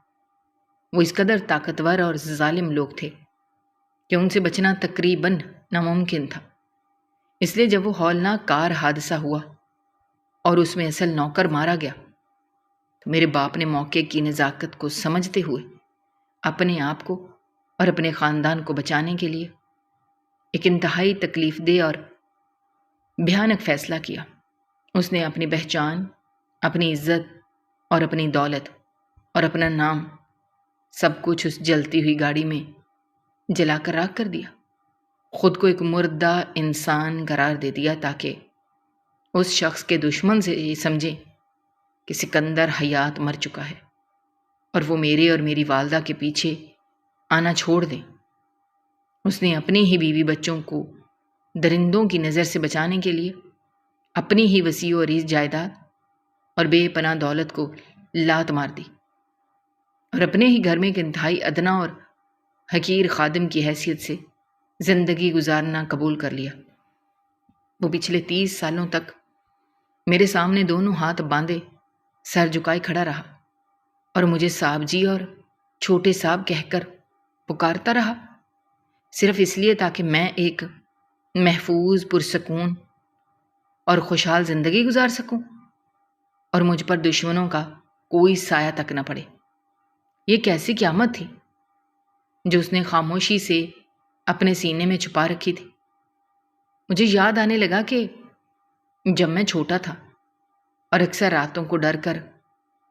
وہ اس قدر طاقتور اور ظالم لوگ تھے کہ ان سے بچنا تقریباً ناممکن تھا۔ اس لیے جب وہ ہولناک کار حادثہ ہوا اور اس میں اصل نوکر مارا گیا تو میرے باپ نے موقع کی نزاکت کو سمجھتے ہوئے اپنے آپ کو اور اپنے خاندان کو بچانے کے لیے ایک انتہائی تکلیف دہ اور بھیانک فیصلہ کیا۔ اس نے اپنی پہچان، اپنی عزت اور اپنی دولت اور اپنا نام سب کچھ اس جلتی ہوئی گاڑی میں جلا کر راکھ کر دیا۔ خود کو ایک مردہ انسان قرار دے دیا تاکہ اس شخص کے دشمن سے یہ سمجھیں کہ سکندر حیات مر چکا ہے، اور وہ میرے اور میری والدہ کے پیچھے آنا چھوڑ دیں۔ اس نے اپنی ہی بیوی بچوں کو درندوں کی نظر سے بچانے کے لیے اپنی ہی وسیع و عریض جائیداد اور بے پناہ دولت کو لات مار دی، اور اپنے ہی گھر میں ایک انتہائی ادنا اور حقیر خادم کی حیثیت سے زندگی گزارنا قبول کر لیا۔ وہ پچھلے 30 سالوں تک میرے سامنے دونوں ہاتھ باندھے سر جھکائے کھڑا رہا، اور مجھے صاحب جی اور چھوٹے صاحب کہہ کر پکارتا رہا، صرف اس لیے تاکہ میں ایک محفوظ، پرسکون اور خوشحال زندگی گزار سکوں، اور مجھ پر دشمنوں کا کوئی سایہ تک نہ پڑے۔ یہ کیسی قیامت تھی جو اس نے خاموشی سے اپنے سینے میں چھپا رکھی تھی۔ مجھے یاد آنے لگا کہ جب میں چھوٹا تھا اور اکثر راتوں کو ڈر کر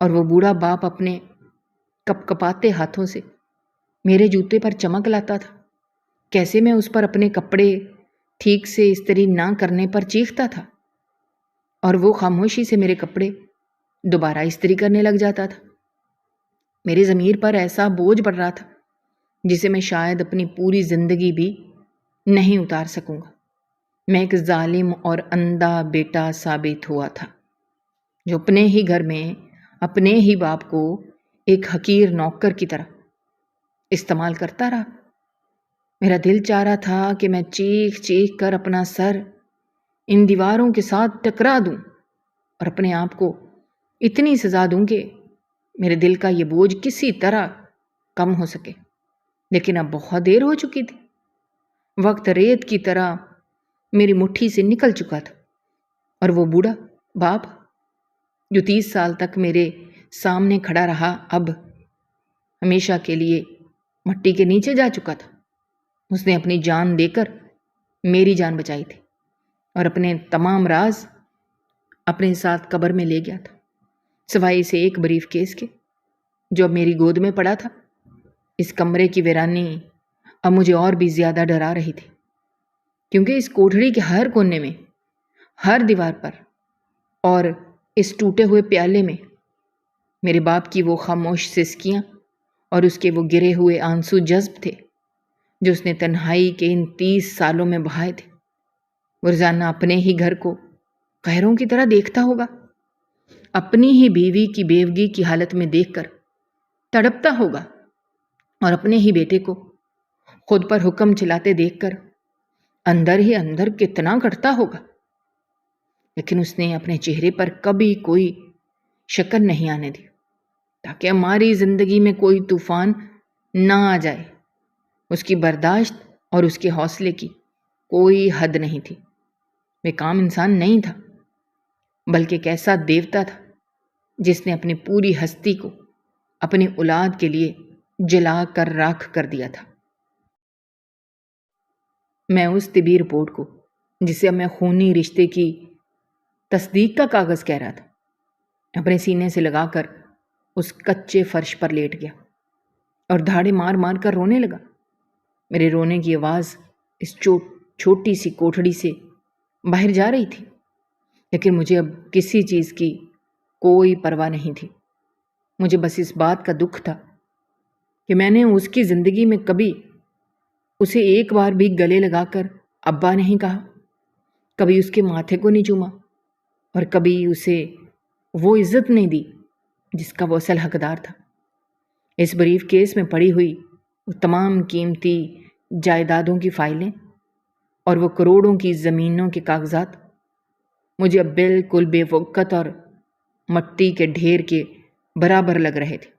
اور وہ بوڑھا باپ اپنے کپ کپاتے ہاتھوں سے میرے جوتے پر چمک لاتا تھا۔ کیسے میں اس پر اپنے کپڑے ٹھیک سے استری نہ کرنے پر چیختا تھا، اور وہ خاموشی سے میرے کپڑے دوبارہ استری کرنے لگ جاتا تھا۔ میرے ضمیر پر ایسا بوجھ پڑ رہا تھا جسے میں شاید اپنی پوری زندگی بھی نہیں اتار سکوں گا۔ میں ایک ظالم اور اندھا بیٹا ثابت ہوا تھا، جو اپنے ہی گھر میں اپنے ہی باپ کو ایک حقیر نوکر کی طرح استعمال کرتا رہا۔ میرا دل چاہ رہا تھا کہ میں چیخ چیخ کر اپنا سر ان دیواروں کے ساتھ ٹکرا دوں اور اپنے آپ کو اتنی سزا دوں کہ میرے دل کا یہ بوجھ کسی طرح کم ہو سکے، لیکن اب بہت دیر ہو چکی تھی۔ وقت ریت کی طرح میری مٹھی سے نکل چکا تھا، اور وہ بوڑھا باپ جو 30 سال تک میرے سامنے کھڑا رہا، اب ہمیشہ کے لیے مٹی کے نیچے جا چکا تھا۔ اس نے اپنی جان دے کر میری جان بچائی تھی، اور اپنے تمام راز اپنے ساتھ قبر میں لے گیا تھا، سوائے اسے ایک بریف کیس کے جو اب میری گود میں پڑا تھا۔ اس کمرے کی ویرانی اب مجھے اور بھی زیادہ ڈرا رہی تھی، کیونکہ اس کوٹھڑی کے ہر کونے میں، ہر دیوار پر اور اس ٹوٹے ہوئے پیالے میں میرے باپ کی وہ خاموش سسکیاں اور اس کے وہ گرے ہوئے آنسو جذب تھے جو اس نے تنہائی کے ان 30 سالوں میں بہائے تھے۔ وہ روزانہ اپنے ہی گھر کو قہروں کی طرح دیکھتا ہوگا، اپنی ہی بیوی کی بیوگی کی حالت میں دیکھ کر تڑپتا ہوگا، اور اپنے ہی بیٹے کو خود پر حکم چلاتے دیکھ کر اندر ہی اندر کتنا کٹتا ہوگا۔ لیکن اس نے اپنے چہرے پر کبھی کوئی شکن نہیں آنے دی، تاکہ ہماری زندگی میں کوئی طوفان نہ آ جائے۔ اس کی برداشت اور اس کے حوصلے کی کوئی حد نہیں تھی۔ وہ کام انسان نہیں تھا، بلکہ ایک ایسا دیوتا تھا جس نے اپنی پوری ہستی کو اپنی اولاد کے لیے جلا کر راکھ کر دیا تھا۔ میں اس طبی رپورٹ کو، جسے اب میں خونی رشتے کی تصدیق کا کاغذ کہہ رہا تھا، اپنے سینے سے لگا کر اس کچے فرش پر لیٹ گیا اور دھاڑے مار مار کر رونے لگا۔ میرے رونے کی آواز اس چھوٹی سی کوٹھڑی سے باہر جا رہی تھی، لیکن مجھے اب کسی چیز کی کوئی پرواہ نہیں تھی۔ مجھے بس اس بات کا دکھ تھا کہ میں نے اس کی زندگی میں کبھی اسے ایک بار بھی گلے لگا کر ابا نہیں کہا، کبھی اس کے ماتھے کو نہیں چوما، اور کبھی اسے وہ عزت نہیں دی جس کا وہ اصل حقدار تھا۔ اس بریف کیس میں پڑی ہوئی وہ تمام قیمتی جائیدادوں کی فائلیں اور وہ کروڑوں کی زمینوں کے کاغذات مجھے اب بالکل بے وقت اور مٹی کے ڈھیر کے برابر لگ رہے تھے،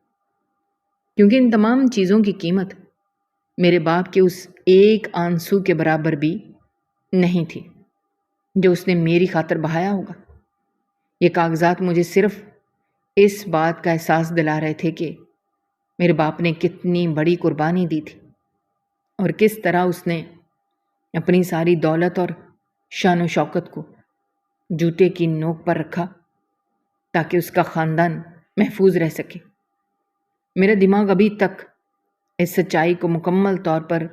کیونکہ ان تمام چیزوں کی قیمت میرے باپ کے اس ایک آنسو کے برابر بھی نہیں تھی جو اس نے میری خاطر بہایا ہوگا۔ یہ کاغذات مجھے صرف اس بات کا احساس دلا رہے تھے کہ میرے باپ نے کتنی بڑی قربانی دی تھی، اور کس طرح اس نے اپنی ساری دولت اور شان و شوکت کو جوتے کی نوک پر رکھا تاکہ اس کا خاندان محفوظ رہ سکے۔ میرا دماغ ابھی تک اس سچائی کو مکمل طور پر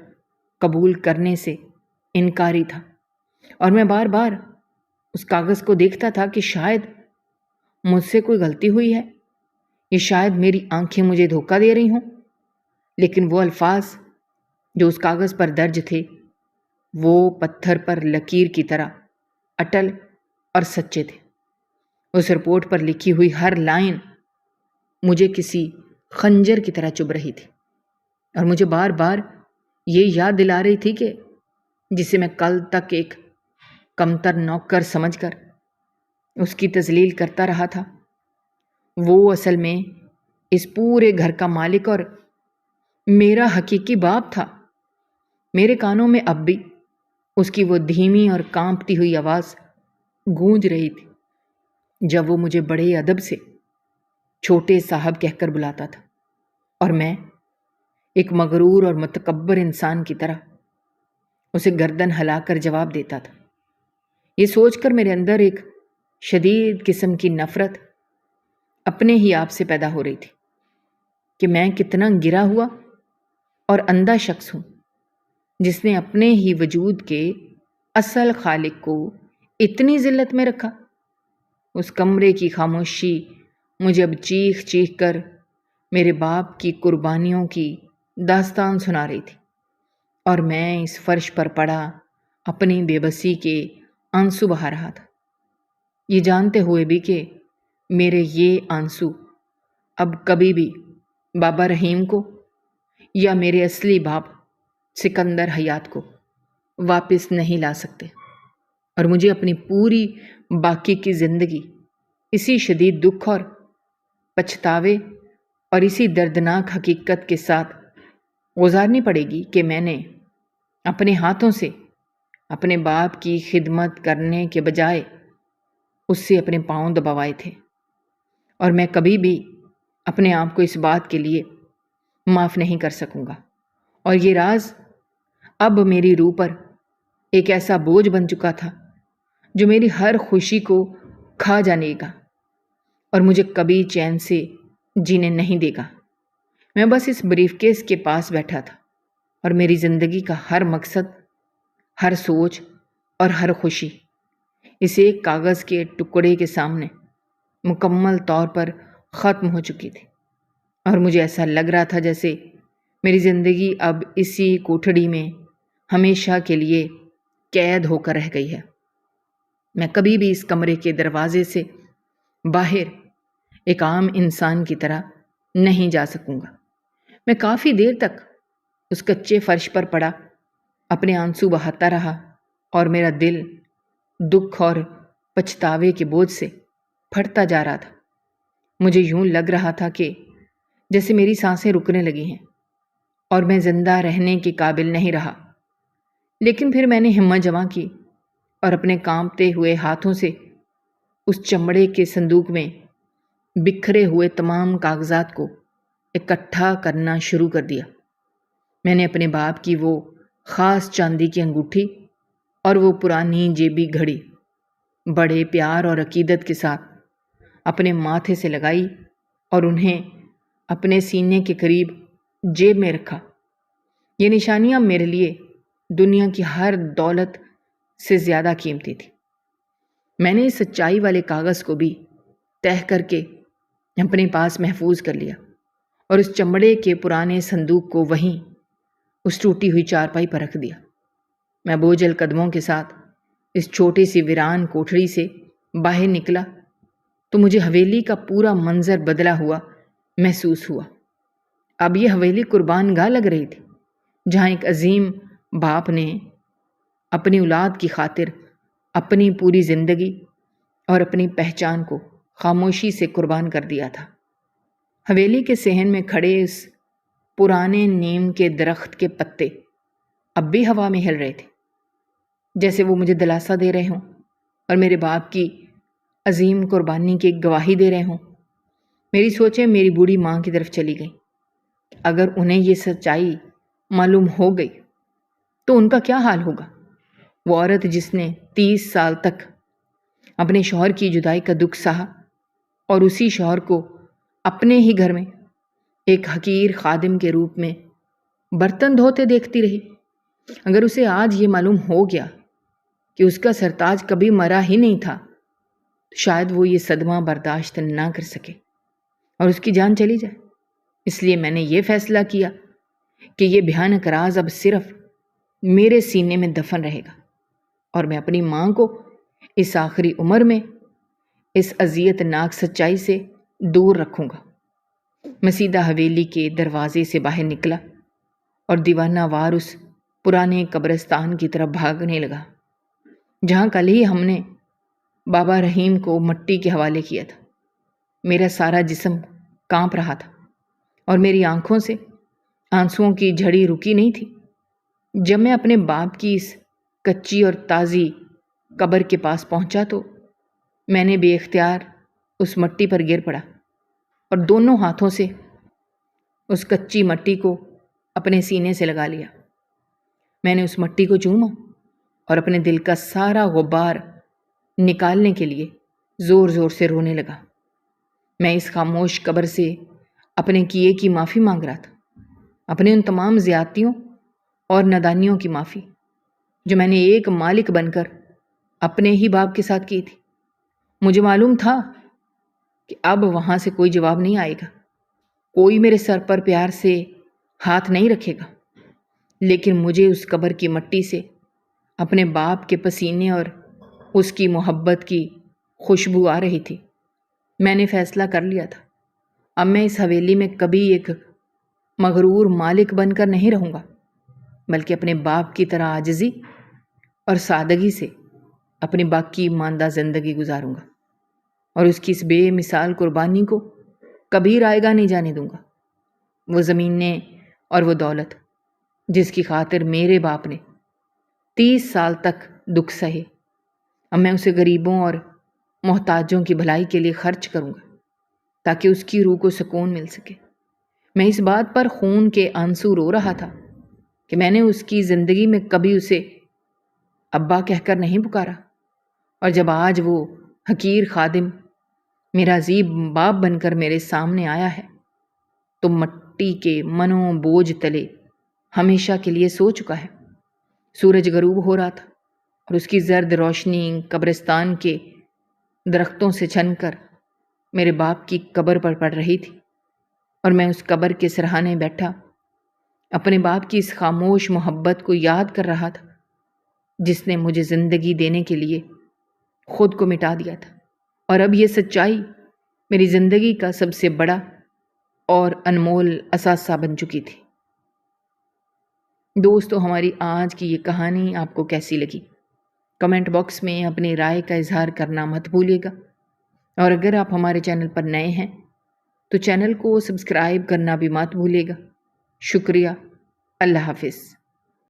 قبول کرنے سے انکاری تھا، اور میں بار بار اس کاغذ کو دیکھتا تھا کہ شاید مجھ سے کوئی غلطی ہوئی ہے، یہ شاید میری آنکھیں مجھے دھوکہ دے رہی ہوں۔ لیکن وہ الفاظ جو اس کاغذ پر درج تھے وہ پتھر پر لکیر کی طرح اٹل اور سچے تھے۔ اس رپورٹ پر لکھی ہوئی ہر لائن مجھے کسی خنجر کی طرح چبھ رہی تھی، اور مجھے بار بار یہ یاد دلا رہی تھی کہ جسے میں کل تک ایک کمتر نوکر سمجھ کر اس کی تذلیل کرتا رہا تھا، وہ اصل میں اس پورے گھر کا مالک اور میرا حقیقی باپ تھا۔ میرے کانوں میں اب بھی اس کی وہ دھیمی اور کانپتی ہوئی آواز گونج رہی تھی جب وہ مجھے بڑے ادب سے چھوٹے صاحب کہہ کر بلاتا تھا، اور میں ایک مغرور اور متکبر انسان کی طرح اسے گردن ہلا کر جواب دیتا تھا۔ یہ سوچ کر میرے اندر ایک شدید قسم کی نفرت اپنے ہی آپ سے پیدا ہو رہی تھی کہ میں کتنا گرا ہوا اور اندھا شخص ہوں جس نے اپنے ہی وجود کے اصل خالق کو اتنی ذلت میں رکھا۔ اس کمرے کی خاموشی مجھے اب چیخ چیخ کر میرے باپ کی قربانیوں کی داستان سنا رہی تھی، اور میں اس فرش پر پڑا اپنی بے بسی کے آنسو بہا رہا تھا، یہ جانتے ہوئے بھی کہ میرے یہ آنسو اب کبھی بھی بابا رحیم کو یا میرے اصلی باپ سکندر حیات کو واپس نہیں لا سکتے، اور مجھے اپنی پوری باقی کی زندگی اسی شدید دکھ اور پچھتاوے اور اسی دردناک حقیقت کے ساتھ گزارنی پڑے گی کہ میں نے اپنے ہاتھوں سے اپنے باپ کی خدمت کرنے کے بجائے اس سے اپنے پاؤں دبوائے تھے، اور میں کبھی بھی اپنے آپ کو اس بات کے لیے معاف نہیں کر سکوں گا، اور یہ راز اب میری روح پر ایک ایسا بوجھ بن چکا تھا جو میری ہر خوشی کو کھا جانے گا اور مجھے کبھی چین سے جینے نہیں دے گا۔ میں بس اس بریف کیس کے پاس بیٹھا تھا، اور میری زندگی کا ہر مقصد، ہر سوچ اور ہر خوشی اس ایک کاغذ کے ٹکڑے کے سامنے مکمل طور پر ختم ہو چکی تھی، اور مجھے ایسا لگ رہا تھا جیسے میری زندگی اب اسی کوٹھڑی میں ہمیشہ کے لیے قید ہو کر رہ گئی ہے۔ میں کبھی بھی اس کمرے کے دروازے سے باہر ایک عام انسان کی طرح نہیں جا سکوں گا۔ میں کافی دیر تک اس کچے فرش پر پڑا اپنے آنسو بہاتا رہا، اور میرا دل دکھ اور پچھتاوے کے بوجھ سے پھٹتا جا رہا تھا۔ مجھے یوں لگ رہا تھا کہ جیسے میری سانسیں رکنے لگی ہیں اور میں زندہ رہنے کے قابل نہیں رہا۔ لیکن پھر میں نے ہمت جمع کی اور اپنے کانپتے ہوئے ہاتھوں سے اس چمڑے کے صندوق میں بکھرے ہوئے تمام کاغذات کو اکٹھا کرنا شروع کر دیا۔ میں نے اپنے باپ کی وہ خاص چاندی کی انگوٹھی اور وہ پرانی جیبی گھڑی بڑے پیار اور عقیدت کے ساتھ اپنے ماتھے سے لگائی اور انہیں اپنے سینے کے قریب جیب میں رکھا۔ یہ نشانیاں میرے لیے دنیا کی ہر دولت سے زیادہ قیمتی تھی۔ میں نے اس سچائی والے کاغذ کو بھی تہہ کر کے اپنے پاس محفوظ کر لیا، اور اس چمڑے کے پرانے صندوق کو وہیں اس ٹوٹی ہوئی چارپائی پر رکھ دیا۔ میں بوجھل قدموں کے ساتھ اس چھوٹی سی ویران کوٹھڑی سے باہر نکلا تو مجھے حویلی کا پورا منظر بدلا ہوا محسوس ہوا۔ اب یہ حویلی قربان گاہ لگ رہی تھی، جہاں ایک عظیم باپ نے اپنی اولاد کی خاطر اپنی پوری زندگی اور اپنی پہچان کو خاموشی سے قربان کر دیا تھا۔ حویلی کے صحن میں کھڑے اس پرانے نیم کے درخت کے پتے اب بھی ہوا میں ہل رہے تھے، جیسے وہ مجھے دلاسا دے رہے ہوں اور میرے باپ کی عظیم قربانی کی گواہی دے رہے ہوں۔ میری سوچیں میری بوڑھی ماں کی طرف چلی گئیں۔ اگر انہیں یہ سچائی معلوم ہو گئی تو ان کا کیا حال ہوگا؟ وہ عورت جس نے 30 سال تک اپنے شوہر کی جدائی کا دکھ سہا اور اسی شوہر کو اپنے ہی گھر میں ایک حقیر خادم کے روپ میں برتن دھوتے دیکھتی رہی، اگر اسے آج یہ معلوم ہو گیا کہ اس کا سرتاج کبھی مرا ہی نہیں تھا تو شاید وہ یہ صدمہ برداشت نہ کر سکے اور اس کی جان چلی جائے۔ اس لیے میں نے یہ فیصلہ کیا کہ یہ بھیانک راز اب صرف میرے سینے میں دفن رہے گا، اور میں اپنی ماں کو اس آخری عمر میں اس اذیت ناک سچائی سے دور رکھوں گا۔ میں سیدھا حویلی کے دروازے سے باہر نکلا اور دیوانہ وار اس پرانے قبرستان کی طرف بھاگنے لگا جہاں کل ہی ہم نے بابا رحیم کو مٹی کے حوالے کیا تھا۔ میرا سارا جسم کانپ رہا تھا اور میری آنکھوں سے آنسوؤں کی جھڑی رکی نہیں تھی۔ جب میں اپنے باپ کی اس کچی اور تازی قبر کے پاس پہنچا تو میں نے بے اختیار اس مٹی پر گر پڑا اور دونوں ہاتھوں سے اس کچی مٹی کو اپنے سینے سے لگا لیا۔ میں نے اس مٹی کو چوما اور اپنے دل کا سارا غبار نکالنے کے لیے زور زور سے رونے لگا۔ میں اس خاموش قبر سے اپنے کیے کی معافی مانگ رہا تھا، اپنے ان تمام زیادتیوں اور نادانیوں کی معافی جو میں نے ایک مالک بن کر اپنے ہی باپ کے ساتھ کی تھی۔ مجھے معلوم تھا کہ اب وہاں سے کوئی جواب نہیں آئے گا، کوئی میرے سر پر پیار سے ہاتھ نہیں رکھے گا، لیکن مجھے اس قبر کی مٹی سے اپنے باپ کے پسینے اور اس کی محبت کی خوشبو آ رہی تھی۔ میں نے فیصلہ کر لیا تھا، اب میں اس حویلی میں کبھی ایک مغرور مالک بن کر نہیں رہوں گا، بلکہ اپنے باپ کی طرح عاجزی اور سادگی سے اپنی باقی ماندہ زندگی گزاروں گا، اور اس کی اس بے مثال قربانی کو کبھی رائیگاں نہیں جانے دوں گا۔ وہ زمینیں اور وہ دولت جس کی خاطر میرے باپ نے 30 سال تک دکھ سہے، اب میں اسے غریبوں اور محتاجوں کی بھلائی کے لیے خرچ کروں گا تاکہ اس کی روح کو سکون مل سکے۔ میں اس بات پر خون کے آنسو رو رہا تھا کہ میں نے اس کی زندگی میں کبھی اسے ابا کہہ کر نہیں پکارا، اور جب آج وہ حقیر خادم میرا عزیز باپ بن کر میرے سامنے آیا ہے تو مٹی کے منوں بوجھ تلے ہمیشہ کے لیے سو چکا ہے۔ سورج غروب ہو رہا تھا اور اس کی زرد روشنی قبرستان کے درختوں سے چھن کر میرے باپ کی قبر پر پڑ رہی تھی، اور میں اس قبر کے سرہانے بیٹھا اپنے باپ کی اس خاموش محبت کو یاد کر رہا تھا جس نے مجھے زندگی دینے کے لیے خود کو مٹا دیا تھا، اور اب یہ سچائی میری زندگی کا سب سے بڑا اور انمول اثاثہ بن چکی تھی۔ دوستو، ہماری آج کی یہ کہانی آپ کو کیسی لگی؟ کمنٹ باکس میں اپنی رائے کا اظہار کرنا مت بھولیے گا، اور اگر آپ ہمارے چینل پر نئے ہیں تو چینل کو سبسکرائب کرنا بھی مت بھولیے گا۔ شکریہ۔ اللہ حافظ۔